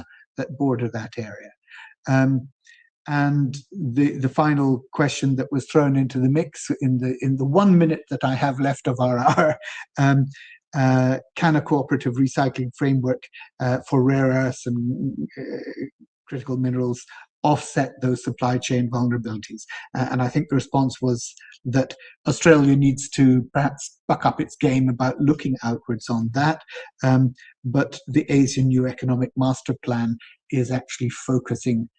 Speaker 6: border that area. And the final question that was thrown into the mix in the 1 minute that I have left of our hour, can a cooperative recycling framework for rare earths and critical minerals offset those supply chain vulnerabilities? And I think the response was that Australia needs to perhaps buck up its game about looking outwards on that. But the Asian New Economic Master Plan is actually focusing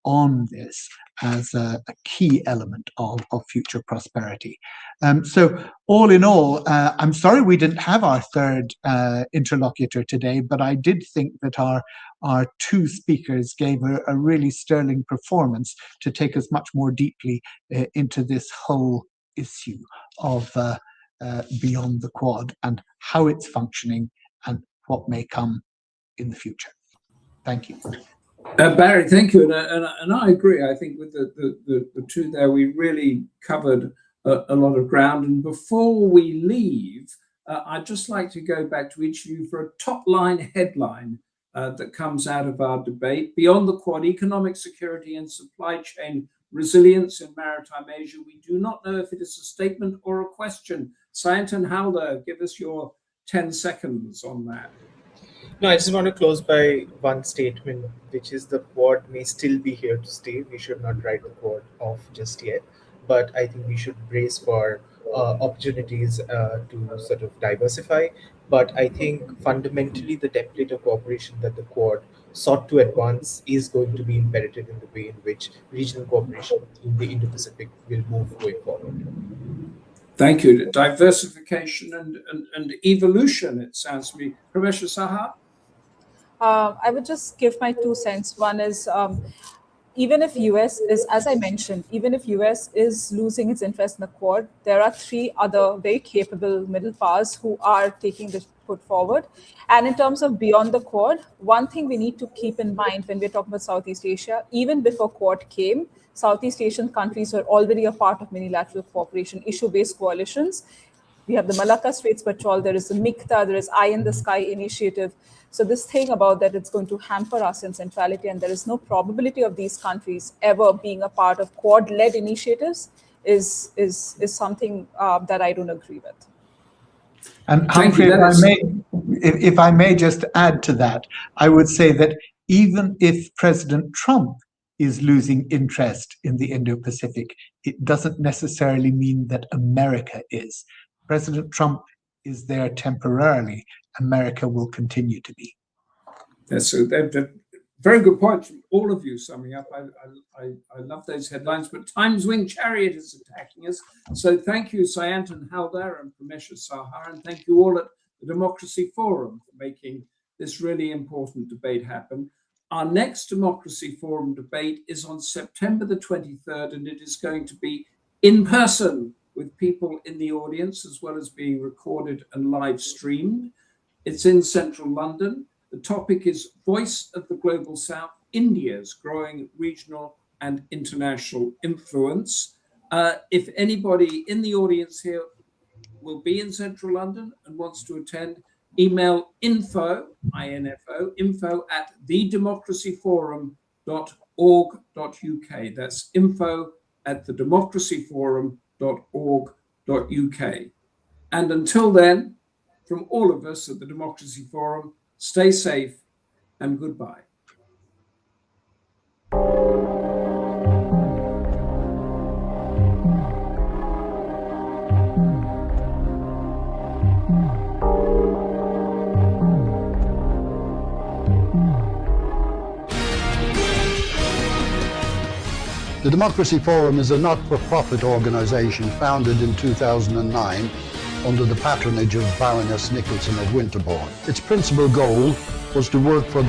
Speaker 6: on this as a key element of future prosperity. So all in all, I'm sorry we didn't have our third interlocutor today, but I did think that our two speakers gave a really sterling performance to take us much more deeply into this whole issue of beyond the Quad and how it's functioning and what may come in the future. Thank you.
Speaker 2: Barry, thank you. And I agree. I think with the two there, we really covered a lot of ground. And before we leave, I'd just like to go back to each of you for a top-line headline that comes out of our debate. Beyond the Quad, economic security and supply chain resilience in Maritime Asia. We do not know if it is a statement or a question. Sayantan, HALDAR, give us your 10 seconds on that.
Speaker 4: No, I just want to close by one statement, which is the Quad may still be here to stay. We should not write the Quad off just yet. But I think we should brace for opportunities to sort of diversify. But I think fundamentally the template of cooperation that the Quad sought to advance is going to be imperative in the way in which regional cooperation in the Indo-Pacific will move going forward.
Speaker 2: Thank you. Diversification and evolution, it sounds to me. PREMESHA, SAHA?
Speaker 5: I would just give my 2 cents. One is, even if US is, as I mentioned, even if US is losing its interest in the Quad, there are 3 other very capable middle powers who are taking this put forward. And in terms of beyond the Quad, one thing we need to keep in mind when we're talking about Southeast Asia, even before Quad came, Southeast Asian countries were already a part of minilateral cooperation, issue-based coalitions. We have the Malacca Straits Patrol, there is the MICTA, there is Eye in the Sky initiative. So this thing about that it's going to hamper us in centrality, and there is no probability of these countries ever being a part of Quad-led initiatives is something that I don't agree with.
Speaker 6: And Humphrey, if I may just add to that, I would say that even if President Trump is losing interest in the Indo-Pacific, it doesn't necessarily mean that America is. President Trump is there temporarily. America will continue to be.
Speaker 2: That's a very good point from all of you summing up. I love those headlines, but Time's Winged Chariot is attacking us. So thank you, Sayantan, HALDAR, and PREMESHA, SAHA, and thank you all at the Democracy Forum for making this really important debate happen. Our next Democracy Forum debate is on September the 23rd, and it is going to be in person with people in the audience, as well as being recorded and live streamed. It's in central London. The topic is Voice of the Global South, India's growing regional and international influence. If anybody in the audience here will be in central London and wants to attend, email info, I-N-F-O, info at thedemocracyforum.org.uk. That's info at thedemocracyforum.org.uk. And until then, from all of us at the Democracy Forum, stay safe and goodbye.
Speaker 7: The Democracy Forum is a not-for-profit organization founded in 2009 under the patronage of Baroness Nicholson of Winterbourne. Its principal goal was to work for the